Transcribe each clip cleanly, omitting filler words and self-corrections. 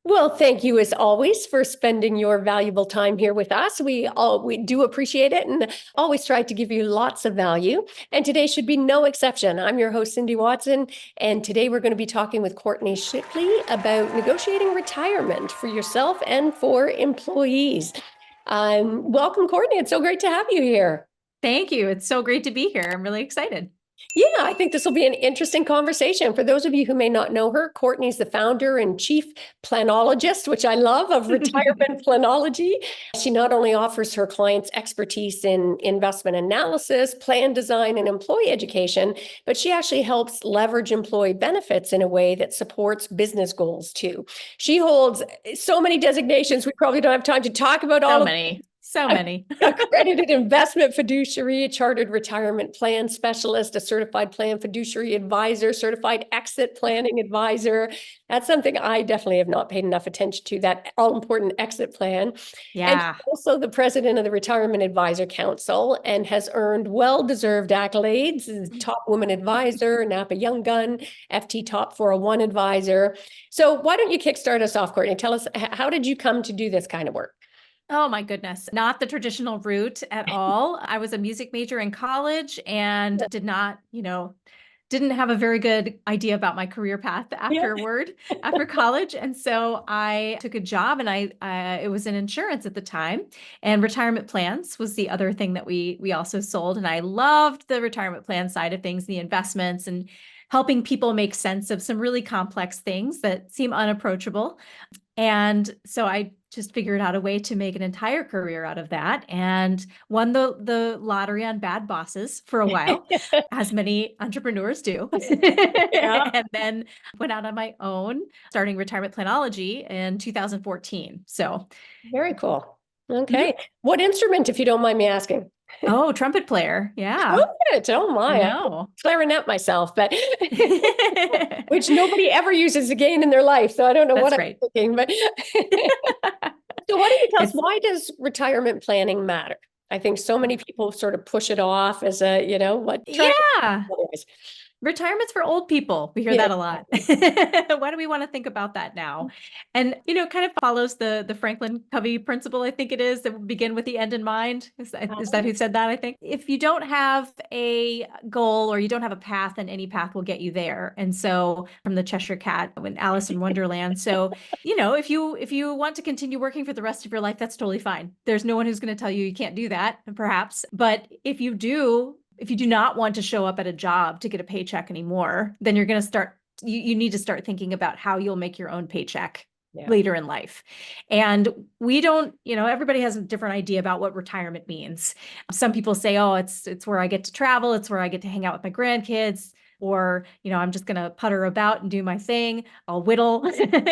Well, thank you as always for spending your valuable time here with us. We do appreciate it and always try to give you lots of value. And today should be no exception. I'm your host, Cindy Watson, and today we're going to be talking with Courtenay Shipley about negotiating retirement for yourself and for employees. Welcome, Courtenay. It's so great to have you here. Thank you. It's so great to be here. I'm really excited. Yeah, I think this will be an interesting conversation. For those of you who may not know her, Courtney's the founder and chief planologist, which I love, of Retirement Planology. She not only offers her clients expertise in investment analysis, plan design, and employee education, but she actually helps leverage employee benefits in a way that supports business goals too. She holds so many designations, we probably don't have time to talk about all So of many, so many. accredited investment fiduciary, a chartered retirement plan specialist, a certified plan fiduciary advisor, certified exit planning advisor. That's something I definitely have not paid enough attention to, that all-important exit plan. And Yeah. she's also the president of the Retirement Advisor Council and has earned well-deserved accolades as top woman advisor, Napa Young Gun, FT Top 401 advisor. So why don't you kickstart us off, Courtney? Tell us, how did you come to do this kind of work? Oh my goodness. Not the traditional route at all. I was a music major in college and did not, didn't have a very good idea about my career path Yeah. after college. And so I took a job and it was in insurance at the time, and retirement plans was the other thing that we also sold. And I loved the retirement plan side of things, the investments and helping people make sense of some really complex things that seem unapproachable. And so I just figured out a way to make an entire career out of that and won the lottery on bad bosses for a while, as many entrepreneurs do. Yeah. And then went out on my own, starting Retirement Planology in 2014. So, Very cool. mhm. Okay. What instrument, if you don't mind me asking? Oh, trumpet player. Yeah, Oh, good. Oh I my. I know. clarinet myself, but which nobody ever uses again in their life. So I don't know what That's I'm right. thinking, but so why don't you tell us, It's why does retirement planning matter? I think so many people sort of push it off as a, what try yeah. otherwise. Retirement's for old people. We hear Yeah. that a lot. Why do we want to think about that now? And kind of follows the Franklin Covey principle, I think it is, that will begin with the end in mind. Is that who said that, I think? If you don't have a goal or you don't have a path, then any path will get you there. And so from the Cheshire Cat when Alice in Wonderland. So, if you want to continue working for the rest of your life, that's totally fine. There's no one who's going to tell you you can't do that, perhaps. But if you do not want to show up at a job to get a paycheck anymore, then you're going to you need to start thinking about how you'll make your own paycheck Yeah. later in life. And we don't, everybody has a different idea about what retirement means. Some people say, oh, it's where I get to travel. It's where I get to hang out with my grandkids. Or, I'm just going to putter about and do my thing. I'll whittle.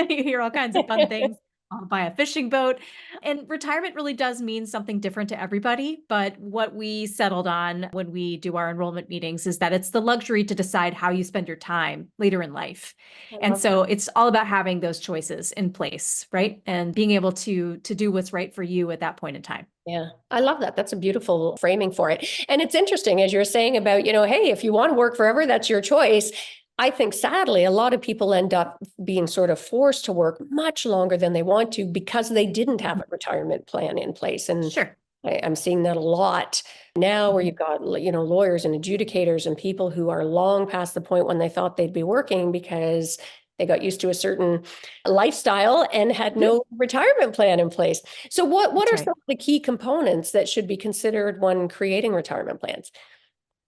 You hear all kinds of fun things. I'll buy a fishing boat. And retirement really does mean something different to everybody. But what we settled on when we do our enrollment meetings is that it's the luxury to decide how you spend your time later in life. I And love so it's all about having those choices in place, right? And being able to do what's right for you at that point in time. Yeah, I love that. That's a beautiful framing for it. And it's interesting, as you're saying about, hey, if you want to work forever, that's your choice. I think sadly, a lot of people end up being sort of forced to work much longer than they want to because they didn't have a retirement plan in place. And Sure. I'm seeing that a lot now where you've got, lawyers and adjudicators and people who are long past the point when they thought they'd be working because they got used to a certain lifestyle and had Mhm. no retirement plan in place. So what That's are right. some of the key components that should be considered when creating retirement plans?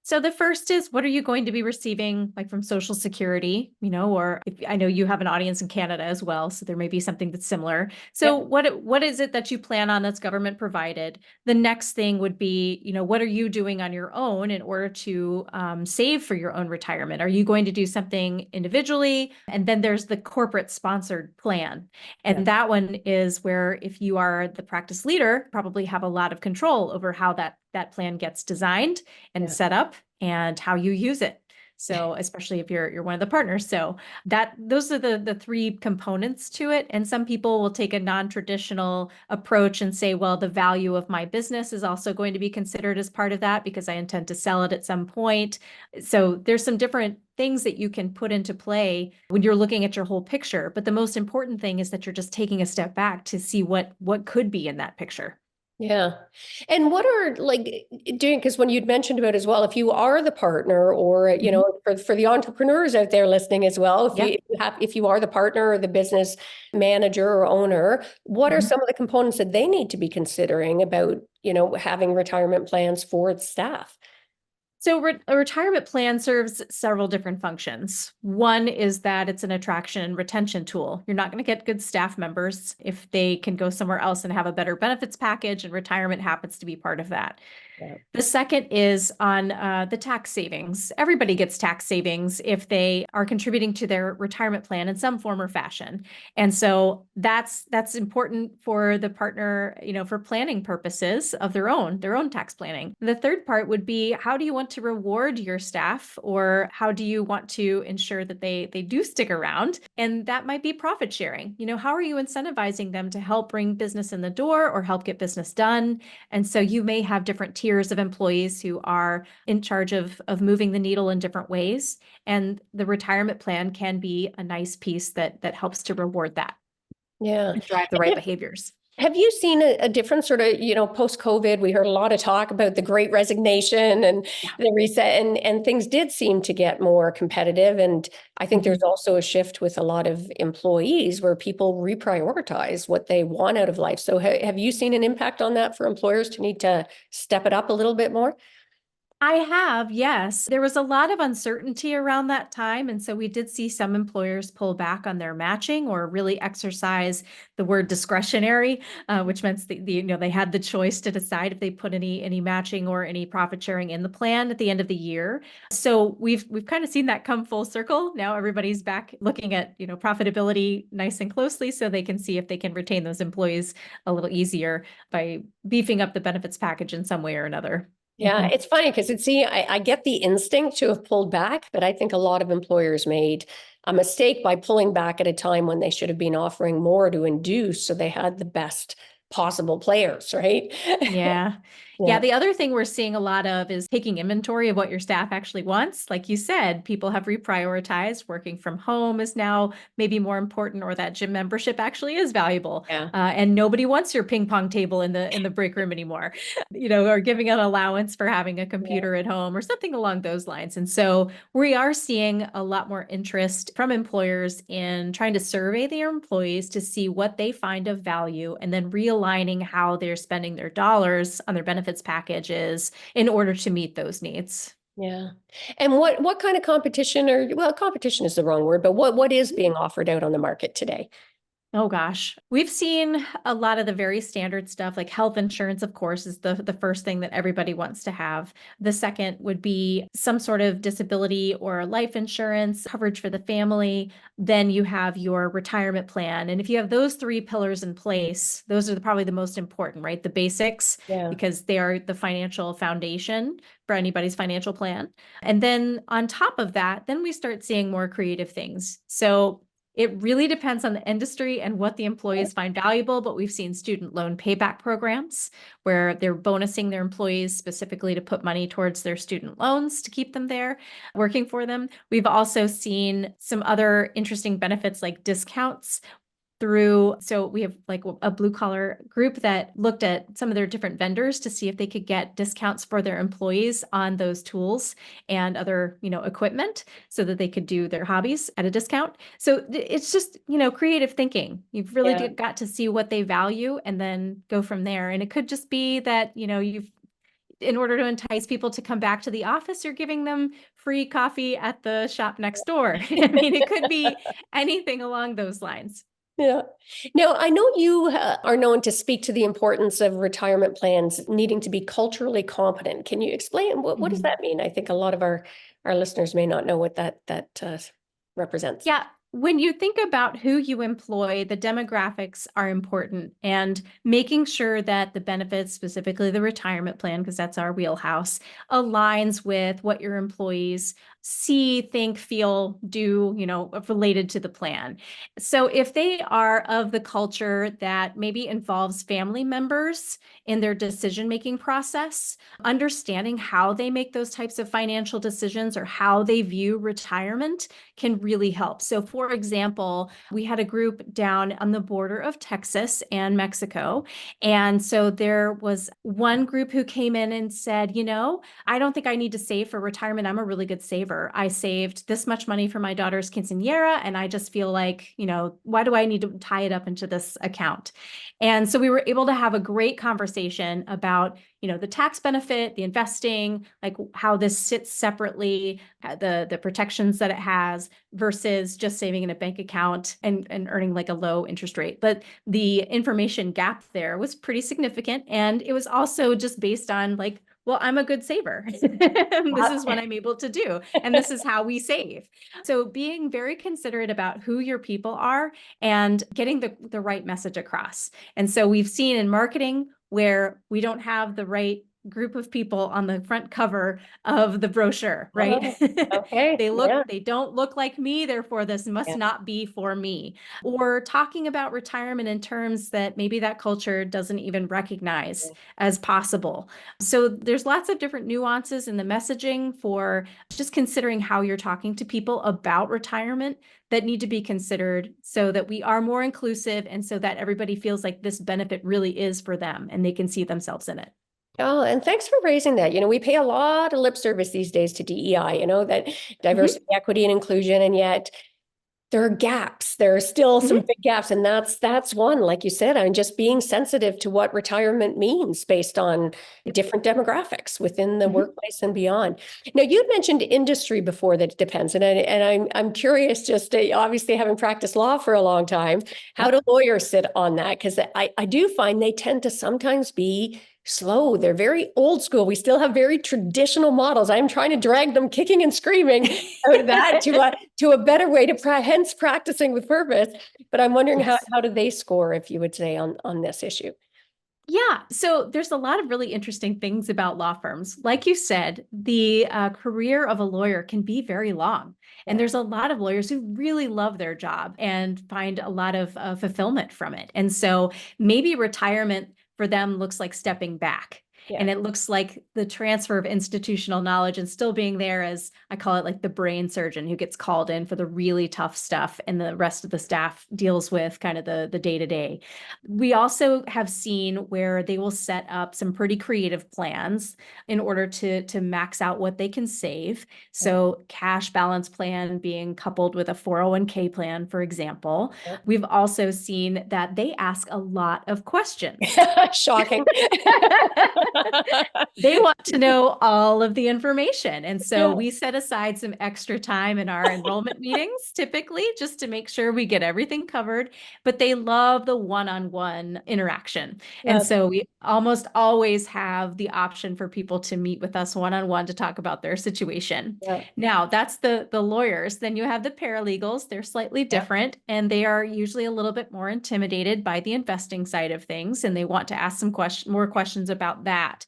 So the first is, what are you going to be receiving, like from Social Security, or if I know you have an audience in Canada as well, so there may be something that's similar. So Yep. what is it that you plan on that's government provided? The next thing would be, what are you doing on your own in order to save for your own retirement? Are you going to do something individually? And then there's the corporate sponsored plan. Yeah. And that one is where if you are the practice leader, probably have a lot of control over how that plan gets designed and Yeah. set up and how you use it. So especially if you're one of the partners. So those are the three components to it. And some people will take a non-traditional approach and say, well, the value of my business is also going to be considered as part of that because I intend to sell it at some point. So there's some different things that you can put into play when you're looking at your whole picture. But the most important thing is that you're just taking a step back to see what could be in that picture. Yeah. And what are like doing, because when you'd mentioned about as well, if you are the partner or, you Mhm. know, for the entrepreneurs out there listening as well, Yeah. if you are the partner or the business manager or owner, what are Mhm. some of the components that they need to be considering about, you know, having retirement plans for its staff? So a retirement plan serves several different functions. One is that it's an attraction and retention tool. You're not going to get good staff members if they can go somewhere else and have a better benefits package, and retirement happens to be part of that. Yeah. The second is on the tax savings. Everybody gets tax savings if they are contributing to their retirement plan in some form or fashion. And so that's important for the partner, you know, for planning purposes of their own tax planning. The third part would be, how do you want to reward your staff, or how do you want to ensure that they do stick around? And that might be profit sharing. You know, how are you incentivizing them to help bring business in the door or help get business done? And so you may have different tiers of employees who are in charge of moving the needle in different ways. And the retirement plan can be a nice piece that helps to reward that Yeah. and drive the right behaviors. Have you seen a different sort of, you know, post-COVID, we heard a lot of talk about the great resignation and Yeah. the reset, and things did seem to get more competitive. And I think Mhm. there's also a shift with a lot of employees where people reprioritize what they want out of life. So have you seen an impact on that for employers to need to step it up a little bit more? I have, yes. There was a lot of uncertainty around that time. And so we did see some employers pull back on their matching or really exercise the word discretionary, which meant you know, they had the choice to decide if they put any matching or any profit sharing in the plan at the end of the year. So we've kind of seen that come full circle. Now everybody's back looking at, you know, profitability nice and closely so they can see if they can retain those employees a little easier by beefing up the benefits package in some way or another. Yeah, Mhm. it's funny because I get the instinct to have pulled back, but I think a lot of employers made a mistake by pulling back at a time when they should have been offering more to induce so they had the best possible players, right? Yeah. Yeah. Yeah, The other thing we're seeing a lot of is taking inventory of what your staff actually wants. Like you said, people have reprioritized. Working from home is now maybe more important, or that gym membership actually is valuable. yeah, And nobody wants your ping pong table in the break room anymore, you know, or giving an allowance for having a yeah. computer at home or something along those lines. And so we are seeing a lot more interest from employers in trying to survey their employees to see what they find of value, and then realigning how they're spending their dollars on their benefits packages in order to meet those needs. Yeah. And what kind of competition, or well, competition is the wrong word, but what is being offered out on the market today? Oh gosh, we've seen a lot of the very standard stuff, like health insurance, of course, is the first thing that everybody wants to have. The second would be some sort of disability or life insurance coverage for the family. Then you have your retirement plan. And if you have those three pillars in place, those are probably the most important, right? The basics, Yeah. because they are the financial foundation for anybody's financial plan. And then on top of that, then we start seeing more creative things. So it really depends on the industry and what the employees find valuable, but we've seen student loan payback programs where they're bonusing their employees specifically to put money towards their student loans to keep them there working for them. We've also seen some other interesting benefits like discounts through, so we have like a blue collar group that looked at some of their different vendors to see if they could get discounts for their employees on those tools and other, you know, equipment so that they could do their hobbies at a discount. So it's just, you know, creative thinking. You've really Yeah. got to see what they value and then go from there. And it could just be that, you know, you've, in order to entice people to come back to the office, you're giving them free coffee at the shop next door. I mean, it could be anything along those lines. Yeah. Now, I know you are known to speak to the importance of retirement plans needing to be culturally competent. Can you explain what does Mhm. that mean? I think a lot of our listeners may not know what that represents. Yeah, When you think about who you employ, the demographics are important, and making sure that the benefits, specifically the retirement plan, because that's our wheelhouse, aligns with what your employees see, think, feel, do, related to the plan. So if they are of the culture that maybe involves family members in their decision-making process, understanding how they make those types of financial decisions or how they view retirement can really help. So for example, we had a group down on the border of Texas and Mexico. And so there was one group who came in and said, I don't think I need to save for retirement. I'm a really good saver. I saved this much money for my daughter's quinceañera, and I just feel like, why do I need to tie it up into this account? And so we were able to have a great conversation about, the tax benefit, the investing, like how this sits separately, the protections that it has versus just saving in a bank account and earning like a low interest rate. But the information gap there was pretty significant. And it was also just based on like, well, I'm a good saver. This is what I'm able to do. And this is how we save. So being very considerate about who your people are and getting the right message across. And so we've seen in marketing where we don't have the right group of people on the front cover of the brochure, right? Okay. They don't look like me, therefore this must not be for me. Or talking about retirement in terms that maybe that culture doesn't even recognize as possible. So there's lots of different nuances in the messaging for just considering how you're talking to people about retirement that need to be considered so that we are more inclusive and so that everybody feels like this benefit really is for them and they can see themselves in it. Oh, and thanks for raising that. We pay a lot of lip service these days to DEI, that diversity, equity, and inclusion, and yet there are gaps. There are still some big gaps, and that's one, like you said, I'm just being sensitive to what retirement means based on different demographics within the workplace and beyond. Now, you'd mentioned industry before that it depends, and I'm curious, just obviously having practiced law for a long time, how do lawyers sit on that? Because I do find they tend to sometimes be slow. They're very old school. We still have very traditional models. I'm trying to drag them kicking and screaming out of that to a better way to hence practicing with purpose. But I'm wondering how do they score, if you would say, on this issue? Yeah, so there's a lot of really interesting things about law firms. Like you said, the career of a lawyer can be very long. And there's a lot of lawyers who really love their job and find a lot of fulfillment from it. And so maybe retirement for them looks like stepping back. And it looks like the transfer of institutional knowledge and still being there as, I call it like the brain surgeon who gets called in for the really tough stuff and the rest of the staff deals with kind of the day-to-day. We also have seen where they will set up some pretty creative plans in order to max out what they can save. So cash balance plan being coupled with a 401k plan, for example. We've also seen that they ask a lot of questions. Shocking. They want to know all of the information. And so we set aside some extra time in our enrollment meetings, typically, just to make sure we get everything covered. But they love the one-on-one interaction. And so we almost always have the option for people to meet with us one-on-one to talk about their situation. Now, that's the lawyers. Then you have the paralegals. They're slightly different, and they are usually a little bit more intimidated by the investing side of things, and they want to ask some more questions about that.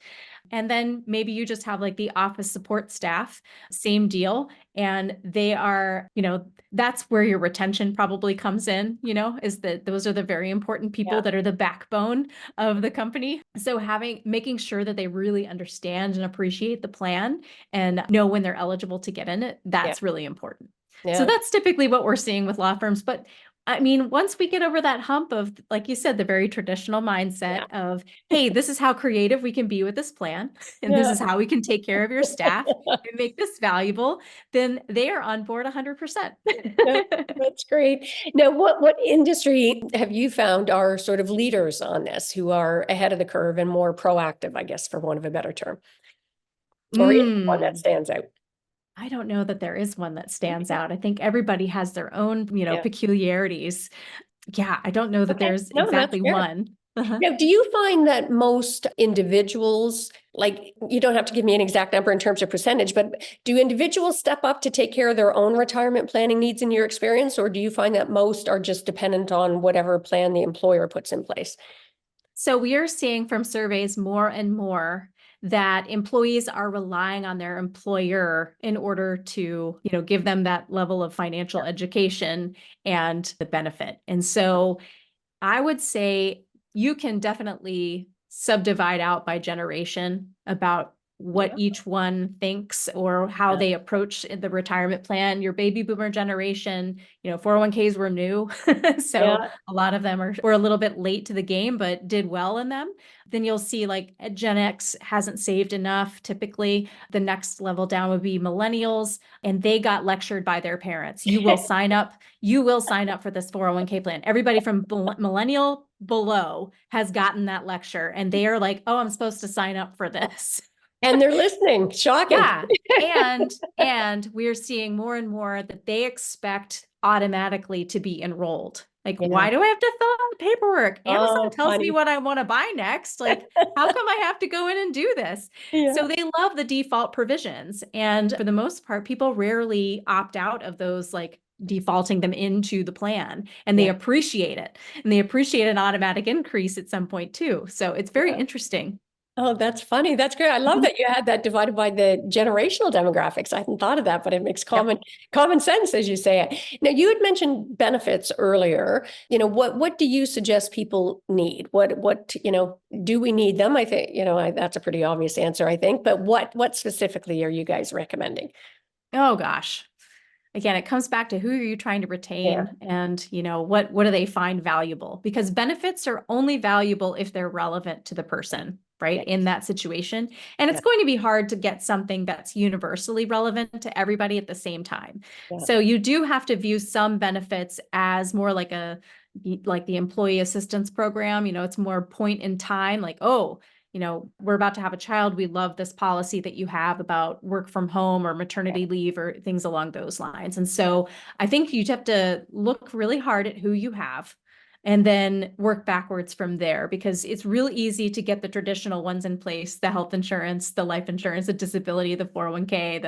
And then maybe you just have like the office support staff, same deal. And they are, that's where your retention probably comes in, is that those are the very important people that are the backbone of the company. So making sure that they really understand and appreciate the plan and know when they're eligible to get in it, that's really important. So that's typically what we're seeing with law firms. But I mean, once we get over that hump of, like you said, the very traditional mindset of, hey, this is how creative we can be with this plan, and this is how we can take care of your staff and make this valuable, then they are on board 100%. That's great. Now, what industry have you found are sort of leaders on this, who are ahead of the curve and more proactive, I guess, for want of a better term? Or is one that stands out? I don't know that there is one that stands out. I think everybody has their own, peculiarities. Yeah, I don't know that there's exactly one. Uh-huh. Now, do you find that most individuals, like, you don't have to give me an exact number in terms of percentage, but do individuals step up to take care of their own retirement planning needs in your experience, or do you find that most are just dependent on whatever plan the employer puts in place? So we are seeing from surveys more and more that employees are relying on their employer in order to, give them that level of financial education and the benefit. And so I would say you can definitely subdivide out by generation about what Yeah. each one thinks or how they approach the retirement plan. Your baby boomer generation, 401ks were new. So Yeah. a lot of them were a little bit late to the game, but did well in them. Then you'll see like Gen X hasn't saved enough. Typically, the next level down would be millennials, and they got lectured by their parents. You will sign up for this 401k plan. Everybody from millennial below has gotten that lecture, and they are like, oh, I'm supposed to sign up for this. And they're listening. Shocking. Yeah. And we're seeing more and more that they expect automatically to be enrolled. Like, Yeah. why do I have to fill out the paperwork? Amazon Oh, tells me funny. what I want to buy next. Like, how come I have to go in and do this? Yeah. So they love the default provisions. And for the most part, people rarely opt out of those, like defaulting them into the plan, and they Yeah. appreciate it. And they appreciate an automatic increase at some point too. So it's very interesting. Oh, that's funny. That's great. I love that you had that divided by the generational demographics. I hadn't thought of that, but it makes Yep. common sense as you say it. Now, you had mentioned benefits earlier. What do you suggest people need? What do we need them? I think, that's a pretty obvious answer, I think. But what specifically are you guys recommending? Oh gosh. Again, it comes back to who are you trying to Yeah. retain, and what do they find valuable? Because benefits are only valuable if they're relevant to the person, right? Yeah. In that situation. And Yeah. it's going to be hard to get something that's universally relevant to everybody at the same time. Yeah. So you do have to view some benefits as more like the employee assistance program. It's more point in time, like, oh, we're about to have a child. We love this policy that you have about work from home or maternity leave or things along those lines. And so I think you have to look really hard at who you have and then work backwards from there, because it's really easy to get the traditional ones in place, the health insurance, the life insurance, the disability, the 401k,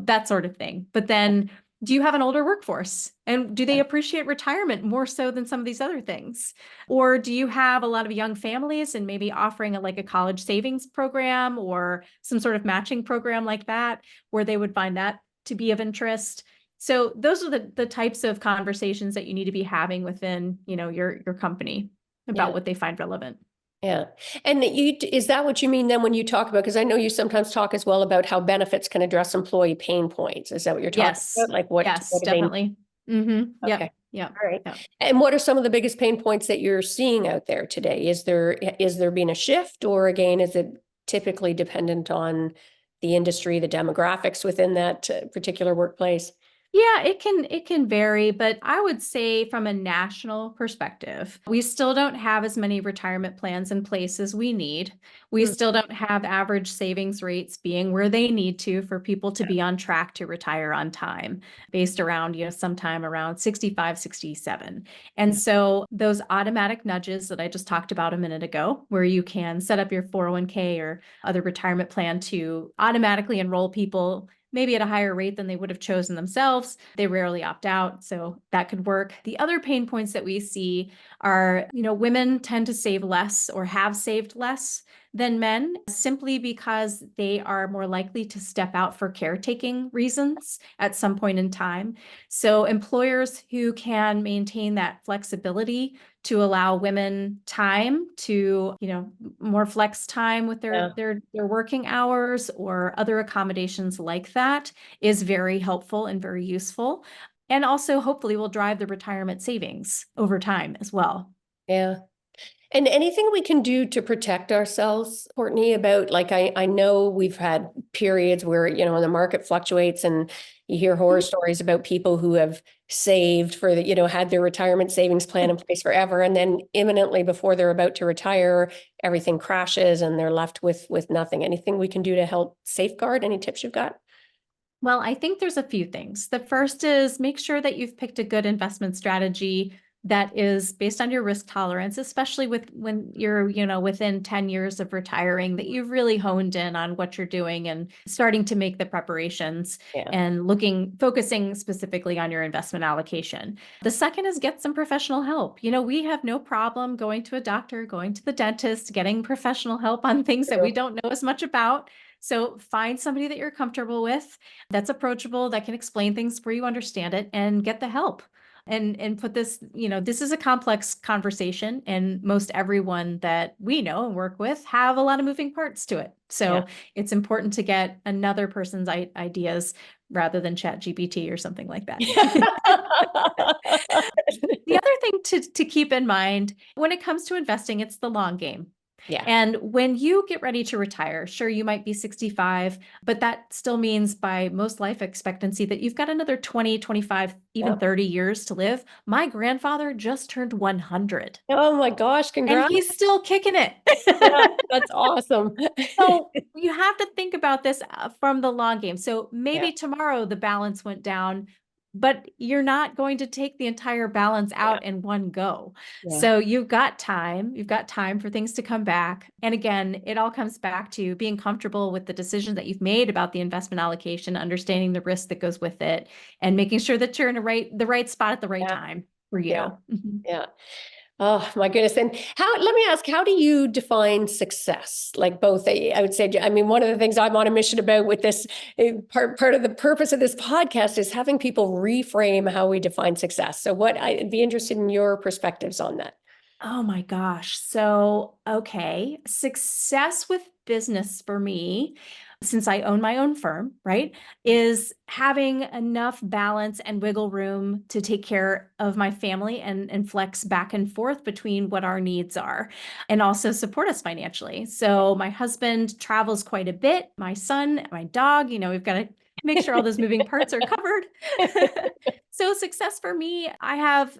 that sort of thing. But then do you have an older workforce, and do they appreciate retirement more so than some of these other things? Or do you have a lot of young families and maybe offering a college savings program or some sort of matching program like that, where they would find that to be of interest? So those are the types of conversations that you need to be having within, your company about Yeah. what they find relevant. Yeah. And is that what you mean then when you talk about, because I know you sometimes talk as well about how benefits can address employee pain points. Is that what you're talking Yes. about? Like Yes, what do they need? definitely. Mm-hmm. Okay. Yep. Yep. All right. Yep. And what are some of the biggest pain points that you're seeing out there today? Is there been a shift, or again, is it typically dependent on the industry, the demographics within that particular workplace? Yeah, it can vary, but I would say from a national perspective, we still don't have as many retirement plans in place as we need. We Mm. still don't have average savings rates being where they need to for people to be on track to retire on time, based around, sometime around 65, 67. And Yeah. so those automatic nudges that I just talked about a minute ago, where you can set up your 401k or other retirement plan to automatically enroll people maybe at a higher rate than they would have chosen themselves. They rarely opt out, so that could work. The other pain points that we see are, women tend to save less or have saved less than men, simply because they are more likely to step out for caretaking reasons at some point in time. So employers who can maintain that flexibility to allow women time to, more flex time with Yeah. their working hours or other accommodations like that is very helpful and very useful. And also hopefully will drive the retirement savings over time as well. Yeah. And anything we can do to protect ourselves, Courtney, about, like, I know we've had periods where, the market fluctuates and you hear horror stories about people who have saved for had their retirement savings plan in place forever. And then imminently before they're about to retire, everything crashes and they're left with nothing. Anything we can do to help safeguard? Any tips you've got? Well, I think there's a few things. The first is make sure that you've picked a good investment strategy that is based on your risk tolerance, especially when you're, within 10 years of retiring, that you've really honed in on what you're doing and starting to make the preparations Yeah. and focusing specifically on your investment allocation. The second is get some professional help. We have no problem going to a doctor, going to the dentist, getting professional help on things that we don't know as much about. So find somebody that you're comfortable with, that's approachable, that can explain things where you understand it, and get the help. And put this, this is a complex conversation, and most everyone that we know and work with have a lot of moving parts to it. So it's important to get another person's ideas rather than ChatGPT or something like that. The other thing to keep in mind when it comes to investing, it's the long game. Yeah. And when you get ready to retire, sure, you might be 65, but that still means by most life expectancy that you've got another 20, 25, even 30 years to live. My grandfather just turned 100. Oh my gosh, And congrats. he's still kicking it. Yeah, that's awesome. So you have to think about this from the long game. So maybe tomorrow the balance went down, but you're not going to take the entire balance out in one go. Yeah. So you've got time for things to come back. And again, it all comes back to being comfortable with the decision that you've made about the investment allocation, understanding the risk that goes with it, and making sure that you're in the right spot at the right time for you. Yeah. Yeah. Oh my goodness. And let me ask, how do you define success? Like both, I would say, I mean, one of the things I'm on a mission about with this part of the purpose of this podcast is having people reframe how we define success. So I'd be interested in your perspectives on that. Oh my gosh. So, okay. Success with business for me, since I own my own firm, right, is having enough balance and wiggle room to take care of my family and flex back and forth between what our needs are, and also support us financially. So my husband travels quite a bit, my son, my dog, we've got to make sure all those moving parts are covered. So success for me, I have,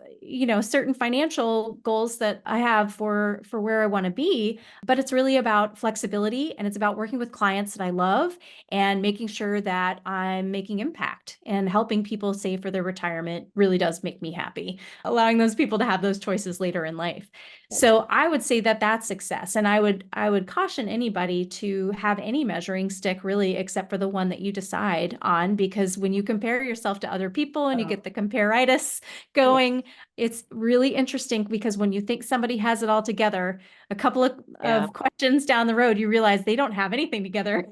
certain financial goals that I have for where I want to be, but it's really about flexibility, and it's about working with clients that I love and making sure that I'm making impact, and helping people save for their retirement really does make me happy, allowing those people to have those choices later in life. So I would say that that's success. And I would caution anybody to have any measuring stick really, except for the one that you decide on, because when you compare yourself to other people and you get the comparitis going, it's really interesting, because when you think somebody has it all together, a couple of questions down the road, you realize they don't have anything together.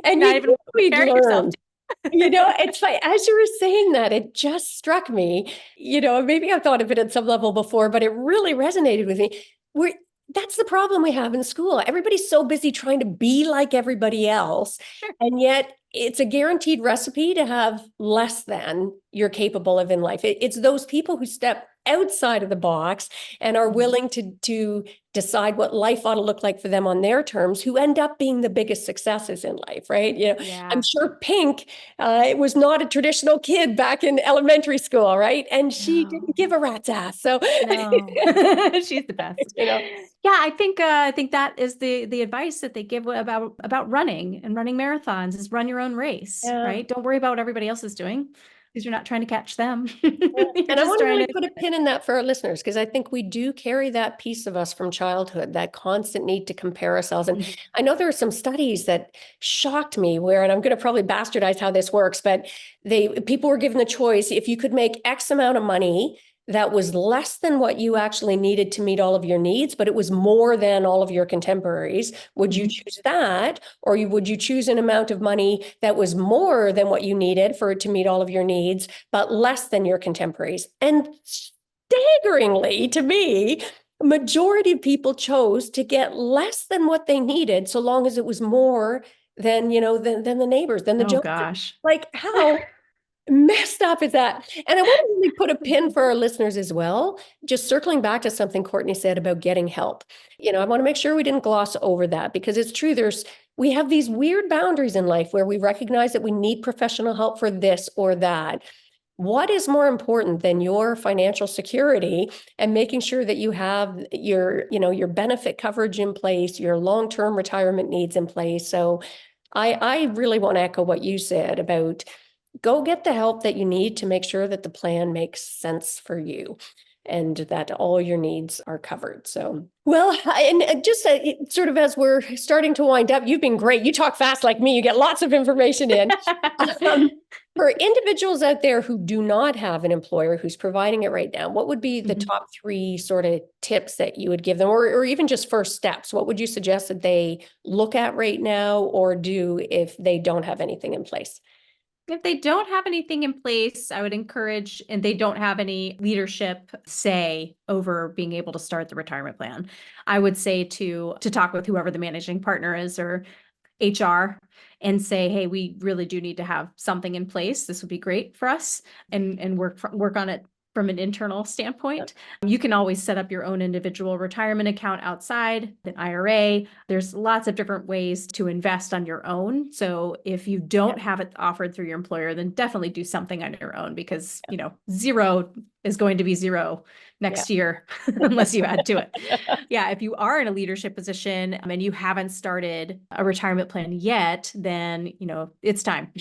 And not even comparing yourself to. It's funny, as you were saying that, it just struck me, maybe I've thought of it at some level before, but it really resonated with me. That's the problem we have in school. Everybody's so busy trying to be like everybody else. Sure. And yet it's a guaranteed recipe to have less than you're capable of in life. It's those people who step outside of the box and are willing to decide what life ought to look like for them on their terms, who end up being the biggest successes in life, right? I'm sure Pink was not a traditional kid back in elementary school, right? And she didn't give a rat's ass. So no. She's the best. Yeah, I think that is the advice that they give about running and running marathons is run your own race, right? Don't worry about what everybody else is doing, because you're not trying to catch them. And I want to really put a pin in that for our listeners, because I think we do carry that piece of us from childhood, that constant need to compare ourselves. And I know there are some studies that shocked me and I'm going to probably bastardize how this works, but people were given the choice, if you could make X amount of money that was less than what you actually needed to meet all of your needs, but it was more than all of your contemporaries, would you choose that? Or would you choose an amount of money that was more than what you needed to meet all of your needs, but less than your contemporaries? And staggeringly, to me, a majority of people chose to get less than what they needed, so long as it was more than, than the neighbors, than the Joneses. Gosh. Like, how messed up is that? And I want to really put a pin for our listeners as well, just circling back to something Courtenay said about getting help. I want to make sure we didn't gloss over that, because it's true. We have these weird boundaries in life where we recognize that we need professional help for this or that. What is more important than your financial security and making sure that you have your benefit coverage in place, your long-term retirement needs in place? So I really want to echo what you said about go get the help that you need to make sure that the plan makes sense for you and that all your needs are covered. So, well, and just sort of as we're starting to wind up, you've been great. You talk fast like me. You get lots of information in. For individuals out there who do not have an employer who's providing it right now, what would be the top 3 sort of tips that you would give them, or even just first steps? What would you suggest that they look at right now or do if they don't have anything in place? If they don't have anything in place, I would encourage, and they don't have any leadership say over being able to start the retirement plan, I would say to talk with whoever the managing partner is or HR and say, hey, we really do need to have something in place. This would be great for us, and work on it from an internal standpoint. You can always set up your own individual retirement account outside an IRA. There's lots of different ways to invest on your own. So if you don't have it offered through your employer, then definitely do something on your own, because, you know, zero is going to be zero next year unless you add to it. Yeah, if you are in a leadership position and you haven't started a retirement plan yet, then, you know, it's time.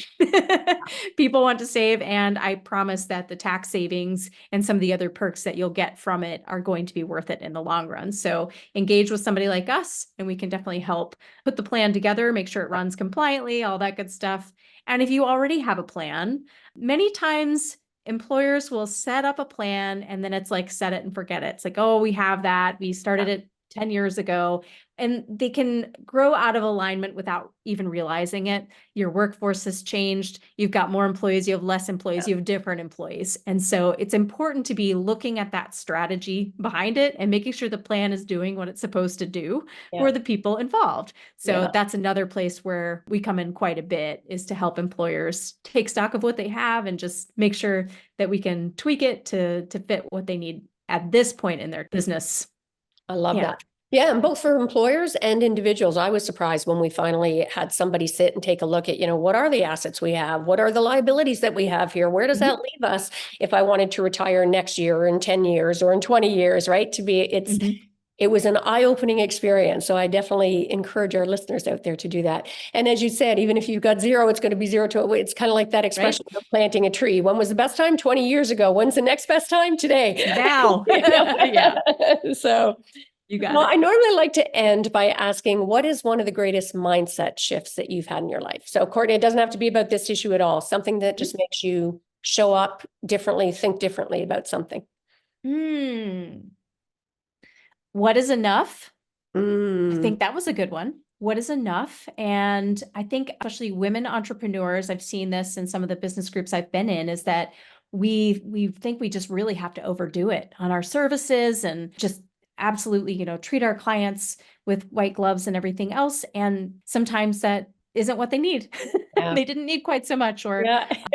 People want to save, and I promise that the tax savings and some of the other perks that you'll get from it are going to be worth it in the long run. So engage with somebody like us, and we can definitely help put the plan together, make sure it runs compliantly, all that good stuff. And if you already have a plan, many times employers will set up a plan and then it's like, set it and forget it. It's like, oh, we have that. We started it 10 years ago, and they can grow out of alignment without even realizing it. Your workforce has changed. You've got more employees, you have less employees, you have different employees. And so it's important to be looking at that strategy behind it and making sure the plan is doing what it's supposed to do for the people involved. So that's another place where we come in quite a bit, is to help employers take stock of what they have and just make sure that we can tweak it to fit what they need at this point in their business. I love that. Yeah, and both for employers and individuals. I was surprised when we finally had somebody sit and take a look at, you know, what are the assets we have? What are the liabilities that we have here? Where does that leave us if I wanted to retire next year or in 10 years or in 20 years, right? It was an eye-opening experience. So I definitely encourage our listeners out there to do that. And as you said, even if you've got zero, it's going to be zero to, it's kind of like that expression of planting a tree. When was the best time? 20 years ago. When's the next best time? Today. Now. So you got well, it. I normally like to end by asking, what is one of the greatest mindset shifts that you've had in your life? So Courtenay, it doesn't have to be about this issue at all. Something that just makes you show up differently, think differently about something. What is enough? I think that was a good one. What is enough? And I think especially women entrepreneurs, I've seen this in some of the business groups I've been in, is that we think we just really have to overdo it on our services and just absolutely, you know, treat our clients with white gloves and everything else. And sometimes that isn't what they need. They didn't need quite so much, or,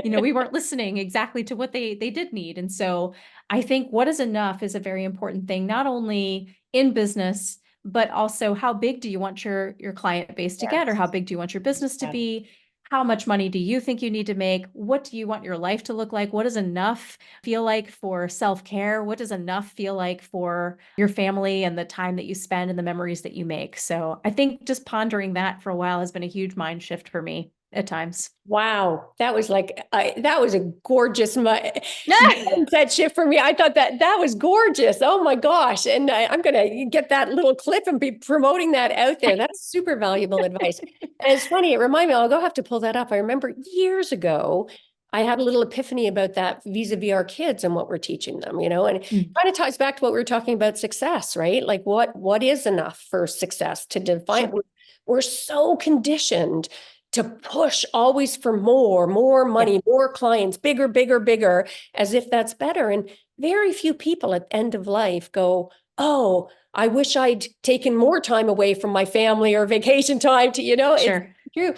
you know, we weren't listening exactly to what they did need. And so I think what is enough is a very important thing, not only in business, but also how big do you want your client base to get, or how big do you want your business to be? How much money do you think you need to make? What do you want your life to look like? What does enough feel like for self-care? What does enough feel like for your family and the time that you spend and the memories that you make? So I think just pondering that for a while has been a huge mind shift for me at times. Wow. That was like, that was a gorgeous mindset shift for me. I thought that was gorgeous. Oh my gosh. And I'm going to get that little clip and be promoting that out there. That's super valuable advice. And it's funny. It reminded me, I'll go have to pull that up. I remember years ago, I had a little epiphany about that vis-a-vis our kids and what we're teaching them, you know, and it kind of ties back to what we were talking about success, right? Like what is enough for success to define? We're so conditioned to push always for more money, more clients, bigger, bigger, bigger, as if that's better. And very few people at the end of life go, oh, I wish I'd taken more time away from my family or vacation time to, you know, it's true.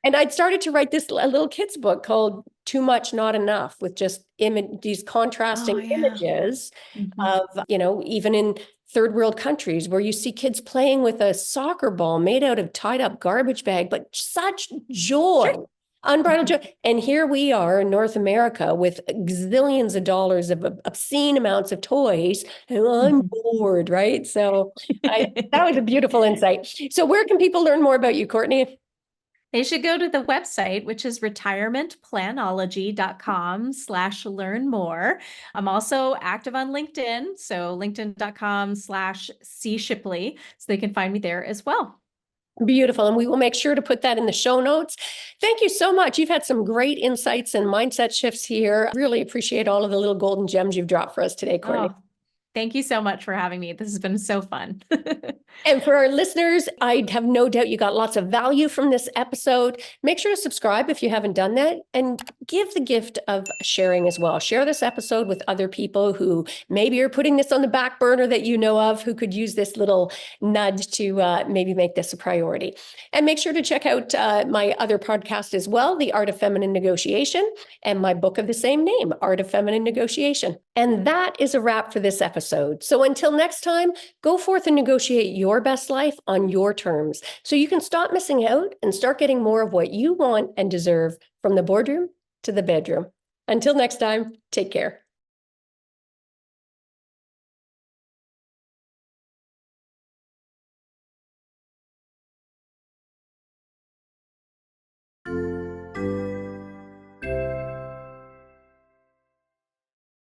And I'd started to write a little kid's book called Too Much, Not Enough, with just these contrasting images of, you know, even in third world countries where you see kids playing with a soccer ball made out of tied up garbage bag, but such joy, unbridled joy. And here we are in North America with gazillions of dollars of obscene amounts of toys, and I'm bored, right? So that was a beautiful insight. So where can people learn more about you, Courtenay? They should go to the website, which is retirementplanology.com/learn more. I'm also active on LinkedIn, so linkedin.com/C Shipley, so they can find me there as well. Beautiful. And we will make sure to put that in the show notes. Thank you so much. You've had some great insights and mindset shifts here. Really appreciate all of the little golden gems you've dropped for us today, Courtney. Oh, thank you so much for having me. This has been so fun. And for our listeners, I have no doubt you got lots of value from this episode. Make sure to subscribe if you haven't done that, and give the gift of sharing as well. Share this episode with other people who maybe are putting this on the back burner that you know of, who could use this little nudge to maybe make this a priority. And make sure to check out my other podcast as well, The Art of Feminine Negotiation, and my book of the same name, Art of Feminine Negotiation. And that is a wrap for this episode. So until next time, go forth and negotiate your best life on your terms so you can stop missing out and start getting more of what you want and deserve from the boardroom to the bedroom. Until next time, take care.